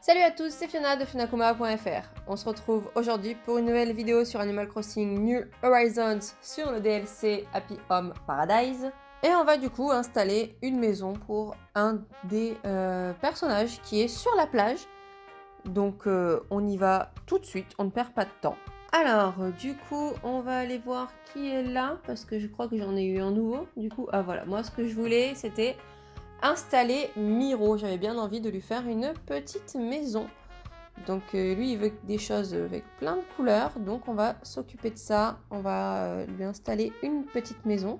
Salut à tous, c'est Fiona de Funakuma.fr. On se retrouve aujourd'hui pour une nouvelle vidéo sur Animal Crossing New Horizons sur le DLC Happy Home Paradise. Et on va du coup installer une maison pour un des personnages qui est sur la plage. Donc on y va tout de suite, on ne perd pas de temps. Alors du coup on va aller voir qui est là parce que je crois que j'en ai eu un nouveau. Du coup, ah voilà, moi ce que je voulais c'était installer Miro. J'avais bien envie de lui faire une petite maison. Donc lui, il veut des choses avec plein de couleurs. Donc on va s'occuper de ça. On va lui installer une petite maison.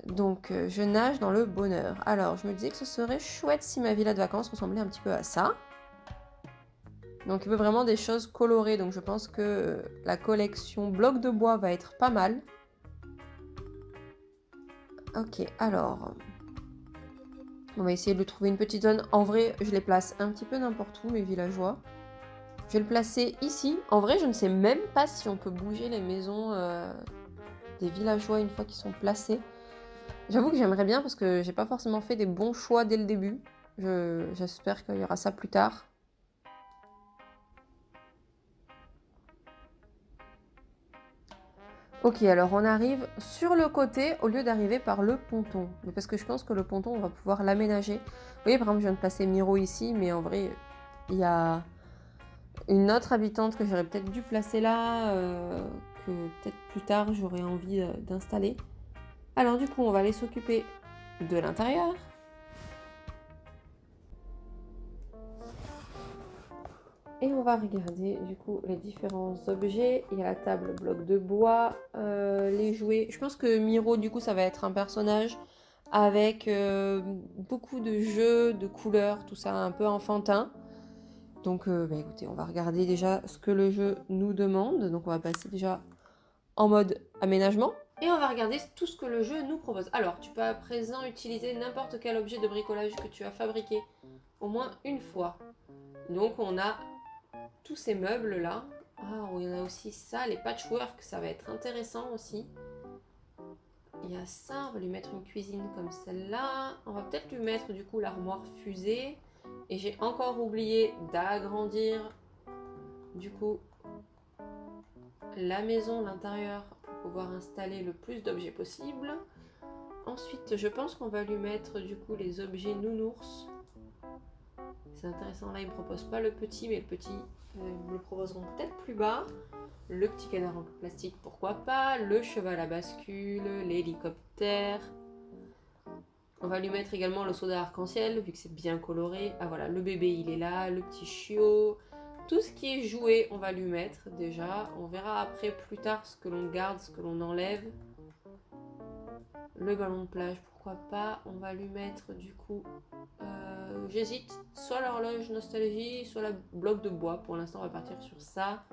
Donc je nage dans le bonheur. Alors je me disais que ce serait chouette si ma villa de vacances ressemblait un petit peu à ça. Donc il veut vraiment des choses colorées. Donc je pense que la collection bloc de bois va être pas mal. Ok, alors... On va essayer de trouver une petite zone. En vrai, je les place un petit peu n'importe où, mes villageois. Je vais le placer ici. En vrai, je ne sais même pas si on peut bouger les maisons des villageois une fois qu'ils sont placés. J'avoue que j'aimerais bien parce que j'ai pas forcément fait des bons choix dès le début. J'espère qu'il y aura ça plus tard. Ok, alors on arrive sur le côté au lieu d'arriver par le ponton. Mais parce que je pense que le ponton, on va pouvoir l'aménager. Vous voyez, par exemple, je viens de placer Miro ici, mais en vrai, il y a une autre habitante que j'aurais peut-être dû placer là, que peut-être plus tard j'aurais envie d'installer. Alors du coup, on va aller s'occuper de l'intérieur. Et on va regarder du coup les différents objets. Il y a la table bloc de bois, les jouets. Je pense que Miro du coup ça va être un personnage avec beaucoup de jeux, de couleurs, tout ça un peu enfantin. Donc écoutez, on va regarder déjà ce que le jeu nous demande. Donc on va passer déjà en mode aménagement. Et on va regarder tout ce que le jeu nous propose. Alors, tu peux à présent utiliser n'importe quel objet de bricolage que tu as fabriqué au moins une fois. Donc on a tous ces meubles là. Ah, il y en a aussi ça, les patchwork, ça va être intéressant aussi. Il y a ça, on va lui mettre une cuisine comme celle-là. On va peut-être lui mettre du coup l'armoire fusée. Et j'ai encore oublié d'agrandir du coup la maison, l'intérieur, pour pouvoir installer le plus d'objets possible. Ensuite, je pense qu'on va lui mettre du coup les objets nounours. C'est intéressant, là, ils ne me proposent pas le petit, mais le petit, ils me le proposeront peut-être plus bas. Le petit canard en plastique, pourquoi pas. Le cheval à bascule, l'hélicoptère. On va lui mettre également le soda arc-en-ciel, vu que c'est bien coloré. Ah voilà, le bébé, il est là, le petit chiot. Tout ce qui est joué, on va lui mettre déjà. On verra après, plus tard, ce que l'on garde, ce que l'on enlève. Le ballon de plage, pourquoi pas. On va lui mettre du coup... j'hésite, soit l'horloge nostalgie, soit la bloc de bois. Pour l'instant, on va partir sur ça.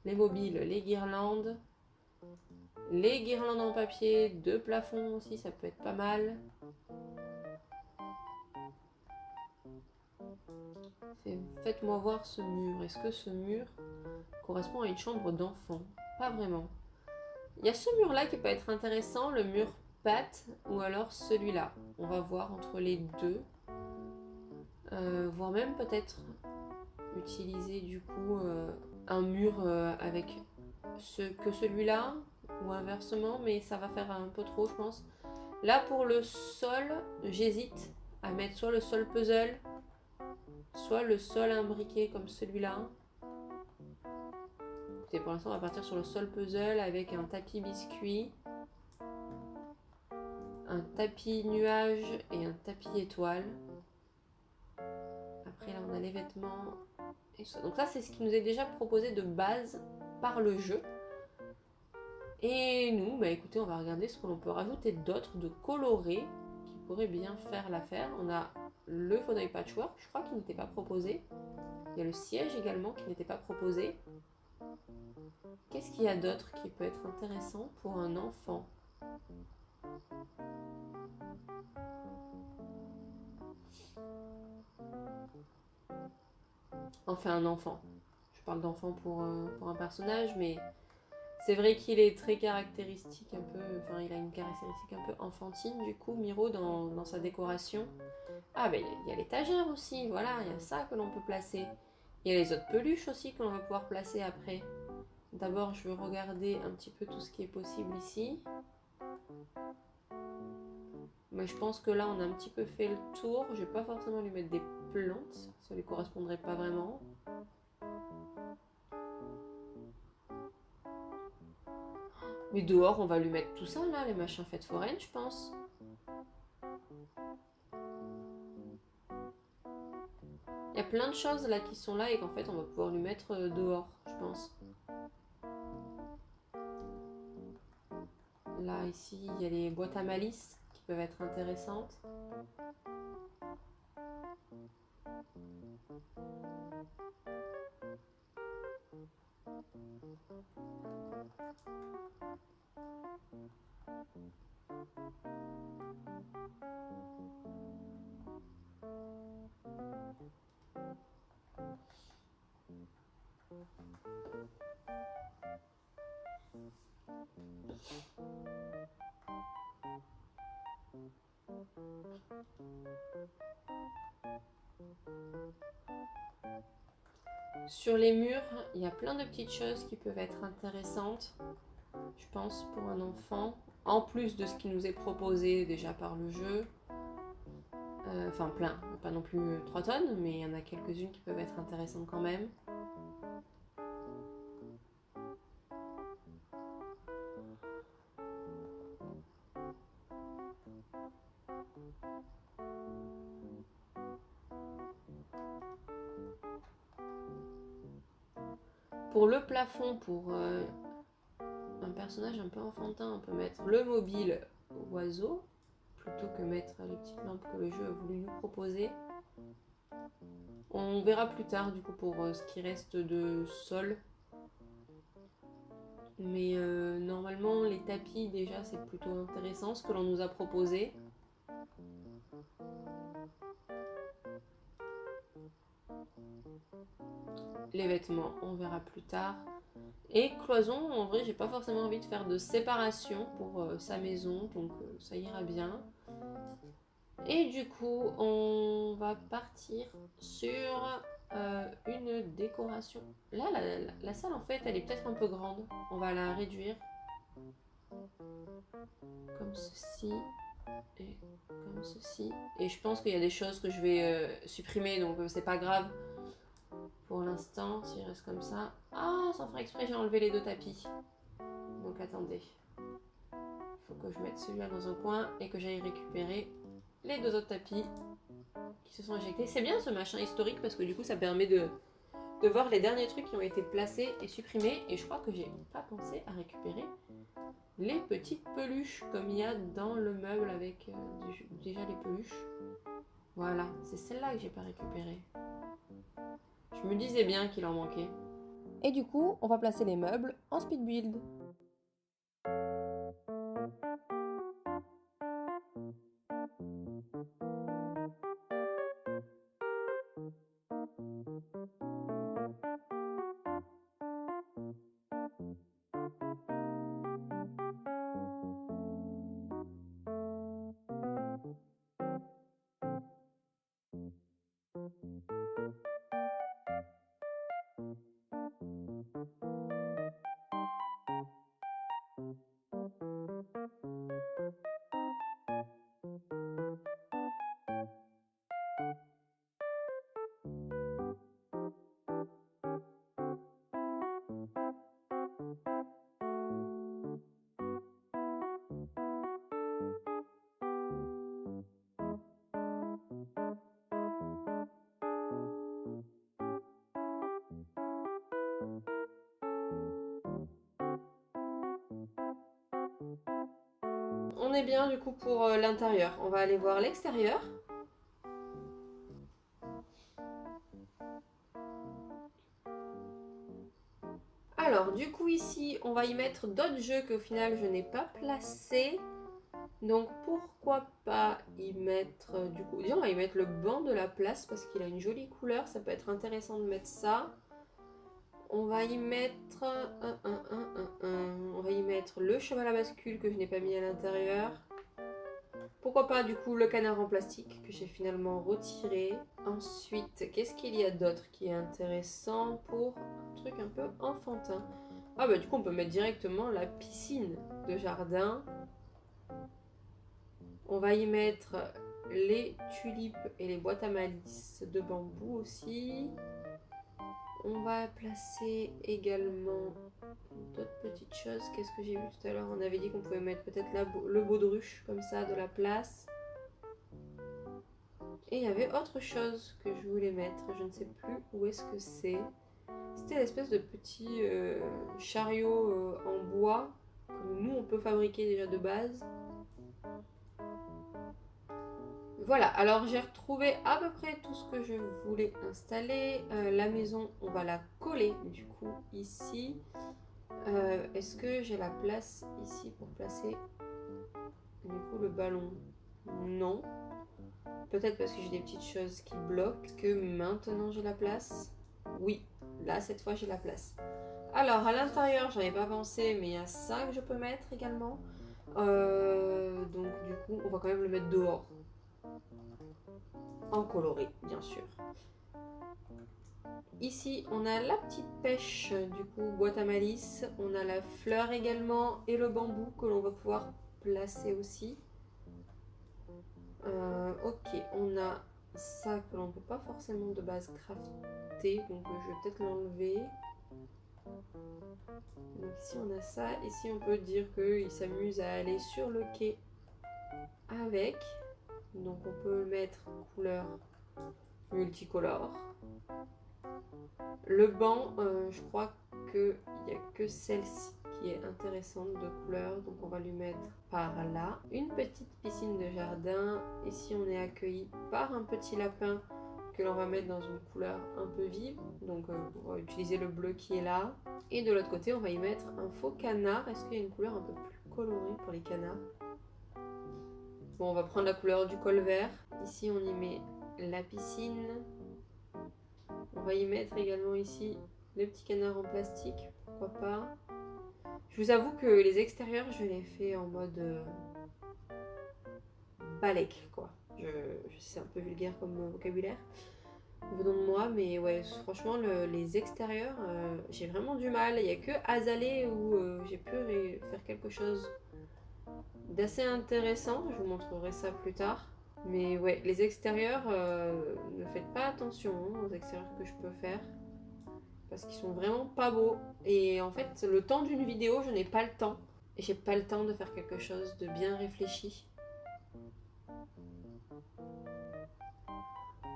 Les mobiles, les guirlandes. Les guirlandes en papier de plafond aussi, ça peut être pas mal. Faites-moi voir ce mur. Est-ce que ce mur correspond à une chambre d'enfant? Pas vraiment. Il y a ce mur-là qui peut être intéressant, le mur pâte, ou alors celui-là. On va voir entre les deux. Voire même peut-être utiliser du coup un mur avec que celui-là, ou inversement, mais ça va faire un peu trop, je pense. Là, pour le sol, j'hésite à mettre soit le sol puzzle, soit le sol imbriqué comme celui-là. Écoutez, pour l'instant, on va partir sur le sol puzzle avec un tapis biscuit, un tapis nuage et un tapis étoile. Après, là, on a les vêtements. Et ça. Donc ça, c'est ce qui nous est déjà proposé de base par le jeu. Et nous, écoutez, on va regarder ce que l'on peut rajouter d'autre de coloré qui pourrait bien faire l'affaire. On a le fauteuil patchwork, je crois qu'il n'était pas proposé. Il y a le siège également qui n'était pas proposé. Qu'est-ce qu'il y a d'autre qui peut être intéressant pour un enfant? Enfin, un enfant. Je parle d'enfant pour un personnage, mais C'est vrai qu'il est très caractéristique, un peu, enfin il a une caractéristique un peu enfantine du coup, Miro, dans sa décoration. Ah ben il y a l'étagère aussi, voilà, il y a ça que l'on peut placer. Il y a les autres peluches aussi que l'on va pouvoir placer après. D'abord je veux regarder un petit peu tout ce qui est possible ici. Mais je pense que là on a un petit peu fait le tour. Je vais pas forcément lui mettre des plantes, ça lui correspondrait pas vraiment. Mais dehors on va lui mettre tout ça là, les machins fêtes foraines je pense. Il y a plein de choses là qui sont là et qu'en fait on va pouvoir lui mettre dehors, je pense. Là ici il y a les boîtes à malice qui peuvent être intéressantes. Sur les murs, il y a plein de petites choses qui peuvent être intéressantes, je pense, pour un enfant. En plus de ce qui nous est proposé déjà par le jeu. Enfin plein, pas non plus 3 tonnes, mais il y en a quelques-unes qui peuvent être intéressantes quand même. Pour le plafond, pour un personnage un peu enfantin, on peut mettre le mobile oiseau, plutôt que mettre les petites lampes que le jeu a voulu nous proposer. On verra plus tard du coup pour ce qui reste de sol. Mais normalement les tapis déjà c'est plutôt intéressant ce que l'on nous a proposé. Les vêtements on verra plus tard. Et cloison, en vrai j'ai pas forcément envie de faire de séparation pour sa maison, donc ça ira bien. Et du coup on va partir sur une décoration. Là la salle en fait elle est peut-être un peu grande. On va la réduire comme ceci et comme ceci. Et je pense qu'il y a des choses que je vais supprimer donc c'est pas grave. Pour l'instant, s'il reste comme ça. Ah, sans faire exprès, j'ai enlevé les deux tapis. Donc attendez. Il faut que je mette celui-là dans un coin et que j'aille récupérer les deux autres tapis qui se sont éjectés. C'est bien ce machin historique parce que du coup ça permet de voir les derniers trucs qui ont été placés et supprimés. Et je crois que j'ai pas pensé à récupérer les petites peluches comme il y a dans le meuble avec déjà les peluches. Voilà, c'est celle-là que j'ai pas récupérée. Je me disais bien qu'il en manquait. Et du coup, on va placer les meubles en speed build. On est bien du coup pour l'intérieur. On va aller voir l'extérieur. Alors du coup ici, on va y mettre d'autres jeux qu'au final je n'ai pas placés. Donc pourquoi pas y mettre, du coup, déjà on va y mettre le banc de la place parce qu'il a une jolie couleur, ça peut être intéressant de mettre ça. On va y mettre on va y mettre le cheval à bascule que je n'ai pas mis à l'intérieur. Pourquoi pas du coup le canard en plastique que j'ai finalement retiré. Ensuite, qu'est-ce qu'il y a d'autre qui est intéressant pour un truc un peu enfantin? Ah bah du coup on peut mettre directement la piscine de jardin. On va y mettre les tulipes et les boîtes à malice de bambou aussi. On va placer également d'autres petites choses. Qu'est-ce que j'ai vu tout à l'heure? On avait dit qu'on pouvait mettre peut-être le baudruche comme ça, de la place. Et il y avait autre chose que je voulais mettre. Je ne sais plus où est-ce que c'est. C'était l'espèce de petit chariot en bois que nous on peut fabriquer déjà de base. Voilà, alors j'ai retrouvé à peu près tout ce que je voulais installer. La maison, on va la coller du coup ici. Est-ce que j'ai la place ici pour placer du coup le ballon? Non. Peut-être parce que j'ai des petites choses qui bloquent. Est-ce que maintenant j'ai la place? Oui, là cette fois j'ai la place. Alors à l'intérieur, j'en ai pas pensé, mais il y a ça que je peux mettre également. Donc du coup, on va quand même le mettre dehors. En coloré, bien sûr. Ici, on a la petite pêche, du coup, boîte à malice. On a la fleur également et le bambou que l'on va pouvoir placer aussi. Ok, on a ça que l'on ne peut pas forcément de base crafter, donc je vais peut-être l'enlever. Donc ici on a ça, ici on peut dire qu'il s'amuse à aller sur le quai avec. Donc on peut mettre couleur multicolore. Le banc, je crois qu'il n'y a que celle-ci qui est intéressante de couleur, donc on va lui mettre par là. Une petite piscine de jardin. Ici on est accueilli par un petit lapin que l'on va mettre dans une couleur un peu vive, donc on va utiliser le bleu qui est là. Et de l'autre côté on va y mettre un faux canard. Est-ce qu'il y a une couleur un peu plus colorée pour les canards? Bon, on va prendre la couleur du col vert. Ici on y met la piscine. On va y mettre également ici le petit canard en plastique, pourquoi pas. Je vous avoue que les extérieurs, je les fais en mode balèque, quoi. Je sais, c'est un peu vulgaire comme vocabulaire, venant de moi, mais ouais, franchement, les extérieurs, j'ai vraiment du mal. Il n'y a que Azalée où j'ai pu faire quelque chose d'assez intéressant. Je vous montrerai ça plus tard. Mais ouais, les extérieurs, ne faites pas attention aux extérieurs que je peux faire. Parce qu'ils sont vraiment pas beaux. Et en fait, le temps d'une vidéo, je n'ai pas le temps. Et j'ai pas le temps de faire quelque chose de bien réfléchi.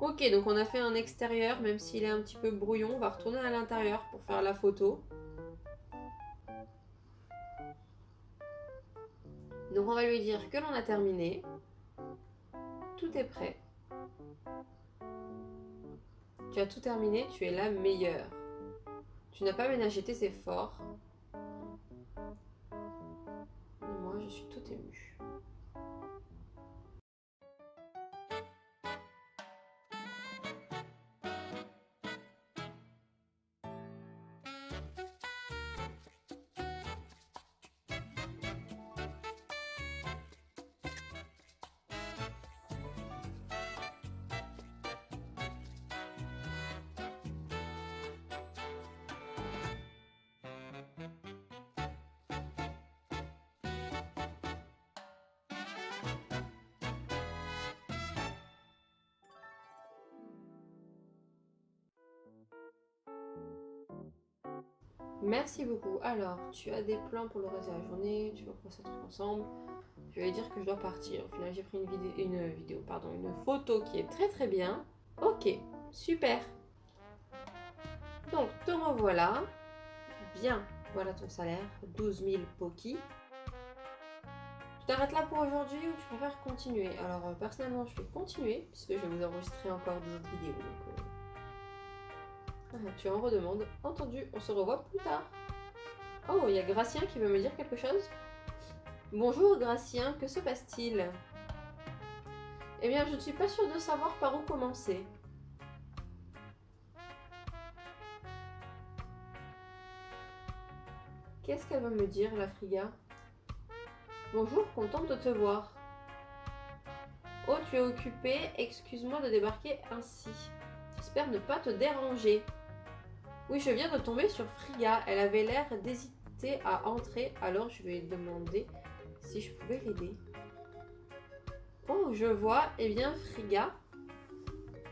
Ok, donc on a fait un extérieur, même s'il est un petit peu brouillon. On va retourner à l'intérieur pour faire la photo. Donc on va lui dire que l'on a terminé. Tout est prêt. Tu as tout terminé, tu es la meilleure. Tu n'as pas ménagé tes efforts. Et moi, je suis tout émue. Merci beaucoup. Alors, tu as des plans pour le reste de la journée, tu veux qu'on fasse un truc ensemble. Je vais dire que je dois partir. Au final, j'ai pris une photo qui est très très bien. Ok, super. Donc, te revoilà. Bien, voilà ton salaire, 12 000 Poki. Tu t'arrêtes là pour aujourd'hui ou tu préfères continuer? Alors, personnellement, je vais continuer puisque je vais vous enregistrer encore des autres vidéos. Donc, tu en redemandes. Entendu, on se revoit plus tard. Oh, il y a Gratien qui veut me dire quelque chose. Bonjour Gratien, que se passe-t-il? Eh bien, je ne suis pas sûre de savoir par où commencer. Qu'est-ce qu'elle va me dire, la Friga? Bonjour, contente de te voir. Oh, tu es occupée, excuse-moi de débarquer ainsi. J'espère ne pas te déranger. Oui, je viens de tomber sur Friga. Elle avait l'air d'hésiter à entrer, alors je lui ai demandé si je pouvais l'aider. Oh, je vois. Eh bien, Friga,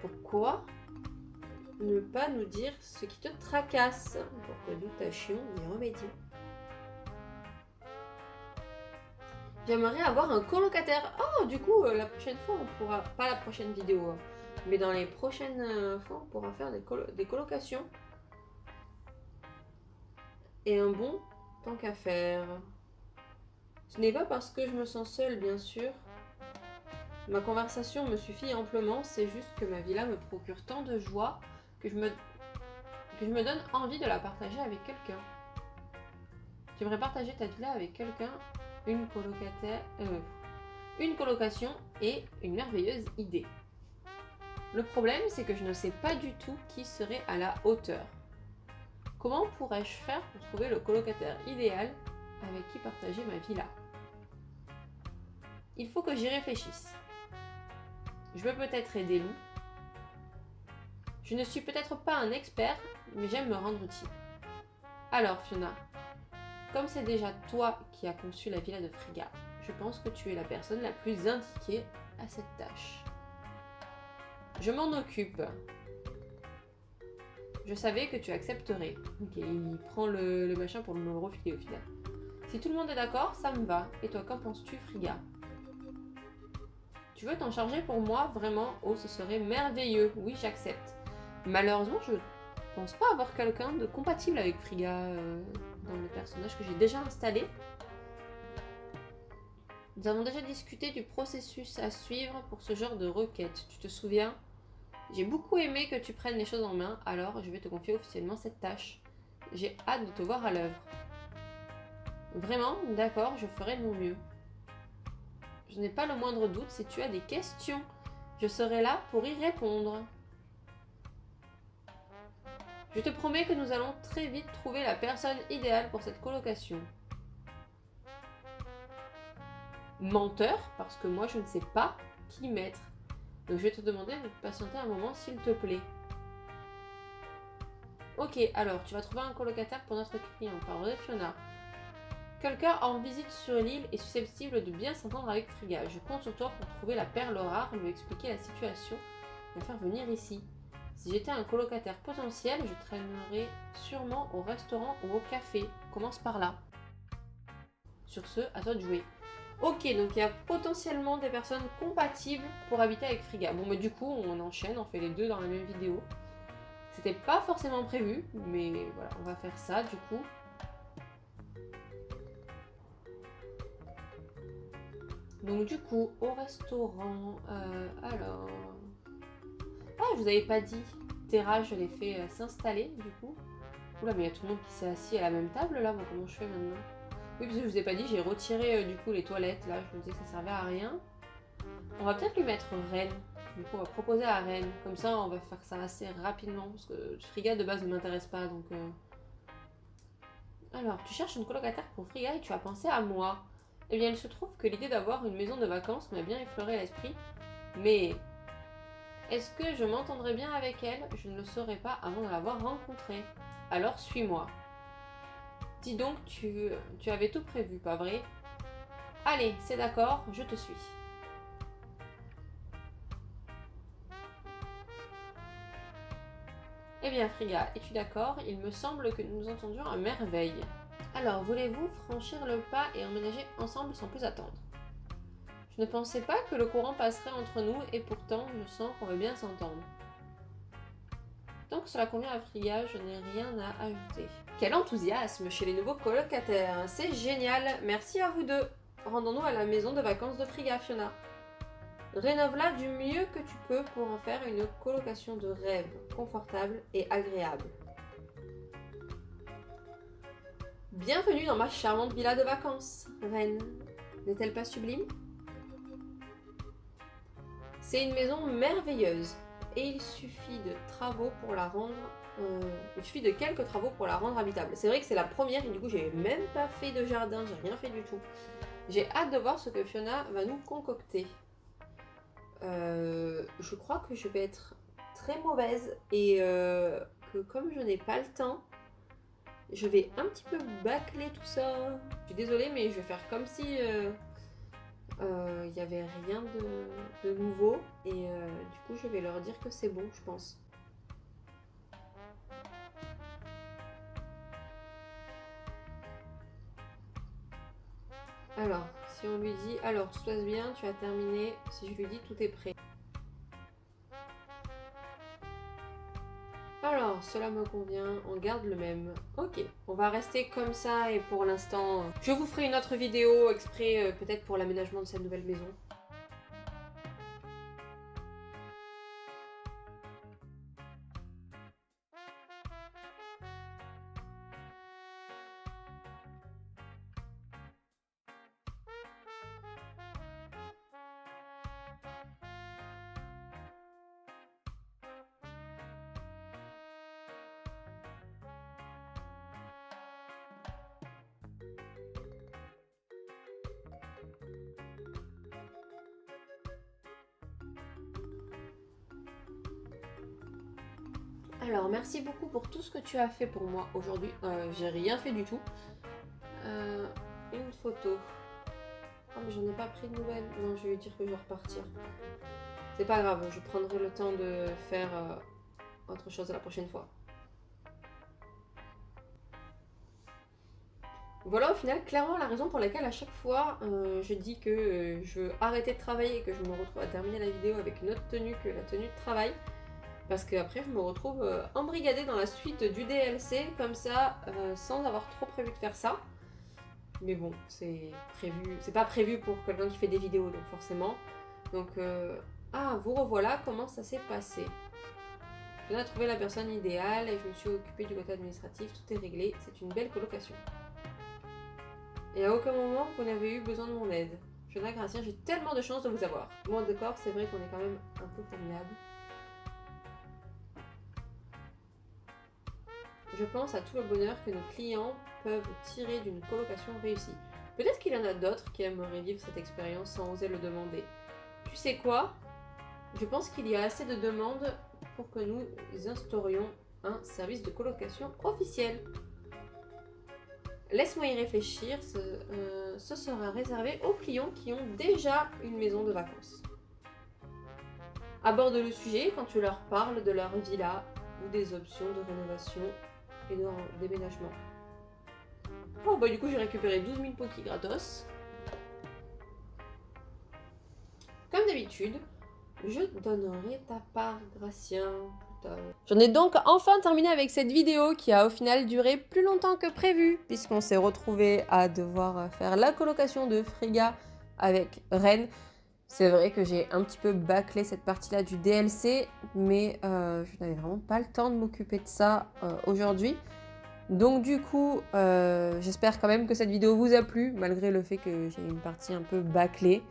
pourquoi ne pas nous dire ce qui te tracasse pour que nous tâchions d'y remédier? J'aimerais avoir un colocataire. Oh, du coup, la prochaine fois, on pourra... Pas la prochaine vidéo, hein, mais dans les prochaines fois, on pourra faire des colocations. Et un bon tant qu'à faire. Ce n'est pas parce que je me sens seule, bien sûr. Ma conversation me suffit amplement, c'est juste que ma villa me procure tant de joie que je me donne envie de la partager avec quelqu'un. Tu aimerais partager ta villa avec quelqu'un, une colocation est une merveilleuse idée. Le problème, c'est que je ne sais pas du tout qui serait à la hauteur. Comment pourrais-je faire pour trouver le colocataire idéal avec qui partager ma villa? Il faut que j'y réfléchisse. Je peux peut-être aider Lou. Je ne suis peut-être pas un expert, mais j'aime me rendre utile. Alors, Fiona, comme c'est déjà toi qui as conçu la villa de Friga, je pense que tu es la personne la plus indiquée à cette tâche. Je m'en occupe. Je savais que tu accepterais. Ok, il prend le machin pour me refiler au final. Si tout le monde est d'accord, ça me va. Et toi, qu'en penses-tu, Friga? Tu veux t'en charger pour moi? Vraiment? Oh, ce serait merveilleux. Oui, j'accepte. Malheureusement, je pense pas avoir quelqu'un de compatible avec Friga dans le personnage que j'ai déjà installé. Nous avons déjà discuté du processus à suivre pour ce genre de requête. Tu te souviens? J'ai beaucoup aimé que tu prennes les choses en main, alors je vais te confier officiellement cette tâche. J'ai hâte de te voir à l'œuvre. Vraiment? D'accord, je ferai de mon mieux. Je n'ai pas le moindre doute, si tu as des questions, je serai là pour y répondre. Je te promets que nous allons très vite trouver la personne idéale pour cette colocation. Menteur, parce que moi je ne sais pas qui mettre. Donc je vais te demander de patienter un moment s'il te plaît. Ok, alors tu vas trouver un colocataire pour notre client, par Fiona. Quelqu'un en visite sur l'île est susceptible de bien s'entendre avec Friga. Je compte sur toi pour trouver la perle rare, lui expliquer la situation et le faire venir ici. Si j'étais un colocataire potentiel, je traînerais sûrement au restaurant ou au café. Commence par là. Sur ce, à toi de jouer. Ok, donc il y a potentiellement des personnes compatibles pour habiter avec Friga. Bon, mais du coup, on enchaîne, on fait les deux dans la même vidéo. C'était pas forcément prévu, mais voilà, on va faire ça du coup. Donc du coup, au restaurant, alors... Ah, je vous avais pas dit. Terra, je l'ai fait s'installer du coup. Oula, mais il y a tout le monde qui s'est assis à la même table là, bon, comment je fais maintenant? Oui, parce que je vous ai pas dit, j'ai retiré du coup les toilettes là, je me disais que ça servait à rien. On va peut-être lui mettre Reine. Du coup, on va proposer à Reine. Comme ça, on va faire ça assez rapidement, parce que Friga de base ne m'intéresse pas, donc... Alors, tu cherches une colocataire pour Friga et tu as pensé à moi. Eh bien, il se trouve que l'idée d'avoir une maison de vacances m'a bien effleuré l'esprit, mais est-ce que je m'entendrai bien avec elle? Je ne le saurais pas avant de l'avoir rencontrée. Alors, suis-moi. Dis donc, tu avais tout prévu, pas vrai? Allez, c'est d'accord, je te suis. Eh bien, Friga, es-tu d'accord? Il me semble que nous nous entendions à merveille. Alors, voulez-vous franchir le pas et emménager ensemble sans plus attendre? Je ne pensais pas que le courant passerait entre nous et pourtant, je sens qu'on va bien s'entendre. Tant que cela convient à Friga, je n'ai rien à ajouter. Quel enthousiasme chez les nouveaux colocataires! C'est génial! Merci à vous deux! Rendons-nous à la maison de vacances de Friga, Fiona. Rénove-la du mieux que tu peux pour en faire une colocation de rêve, confortable et agréable. Bienvenue dans ma charmante villa de vacances, Reine. N'est-elle pas sublime? C'est une maison merveilleuse et il suffit de travaux pour la rendre Il suffit de quelques travaux pour la rendre habitable. C'est vrai que c'est la première et du coup j'ai même pas fait de jardin, j'ai rien fait du tout. J'ai hâte de voir ce que Fiona va nous concocter. Je crois que je vais être très mauvaise et que comme je n'ai pas le temps, je vais un petit peu bâcler tout ça. Je suis désolée mais je vais faire comme si il n'y avait rien de nouveau et du coup je vais leur dire que c'est bon je pense. Alors, si on lui dit, alors tout se passe bien, tu as terminé, si je lui dis tout est prêt. Alors, cela me convient, on garde le même. Ok, on va rester comme ça et pour l'instant, je vous ferai une autre vidéo exprès peut-être pour l'aménagement de cette nouvelle maison. Alors, merci beaucoup pour tout ce que tu as fait pour moi aujourd'hui. J'ai rien fait du tout. Une photo. Oh, mais j'en ai pas pris de nouvelles. Non, je vais lui dire que je vais repartir. C'est pas grave, je prendrai le temps de faire autre chose la prochaine fois. Voilà au final clairement la raison pour laquelle à chaque fois je dis que je veux arrêter de travailler et que je me retrouve à terminer la vidéo avec une autre tenue que la tenue de travail. Parce qu'après je me retrouve embrigadée dans la suite du DLC comme ça sans avoir trop prévu de faire ça. Mais bon, c'est prévu, c'est pas prévu pour quelqu'un qui fait des vidéos donc forcément. Donc ah vous revoilà, comment ça s'est passé. Je viens de trouver la personne idéale et je me suis occupée du côté administratif, tout est réglé, c'est une belle colocation. Et à aucun moment vous n'avez eu besoin de mon aide. Fiona Gratien, j'ai tellement de chance de vous avoir. Bon d'accord, c'est vrai qu'on est quand même un peu formidable. Je pense à tout le bonheur que nos clients peuvent tirer d'une colocation réussie. Peut-être qu'il y en a d'autres qui aimeraient vivre cette expérience sans oser le demander. Tu sais quoi? Je pense qu'il y a assez de demandes pour que nous instaurions un service de colocation officiel. Laisse-moi y réfléchir, ce sera réservé aux clients qui ont déjà une maison de vacances. Aborde le sujet quand tu leur parles de leur villa ou des options de rénovation et de déménagement. Oh bah du coup j'ai récupéré 12 000 Poki gratos. Comme d'habitude, je donnerai ta part, Gratien. J'en ai donc enfin terminé avec cette vidéo qui a au final duré plus longtemps que prévu puisqu'on s'est retrouvé à devoir faire la colocation de Frigga avec Ren. C'est vrai que j'ai un petit peu bâclé cette partie-là du DLC, mais je n'avais vraiment pas le temps de m'occuper de ça aujourd'hui. Donc du coup, j'espère quand même que cette vidéo vous a plu, malgré le fait que j'ai une partie un peu bâclée.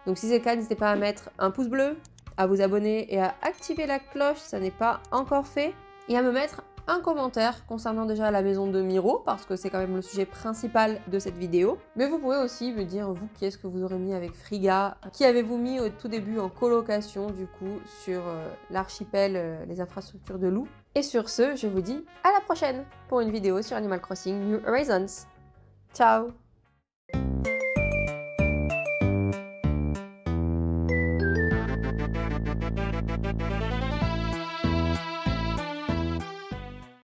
Donc si c'est le cas, n'hésitez pas à mettre un pouce bleu, à vous abonner et à activer la cloche si ça n'est pas encore fait. Et à me mettre un commentaire concernant déjà la maison de Miro, parce que c'est quand même le sujet principal de cette vidéo. Mais vous pouvez aussi me dire, vous, qui est-ce que vous aurez mis avec Frigga? Qui avez-vous mis au tout début en colocation, du coup, sur l'archipel, les infrastructures de loup? Et sur ce, je vous dis à la prochaine pour une vidéo sur Animal Crossing New Horizons. Ciao!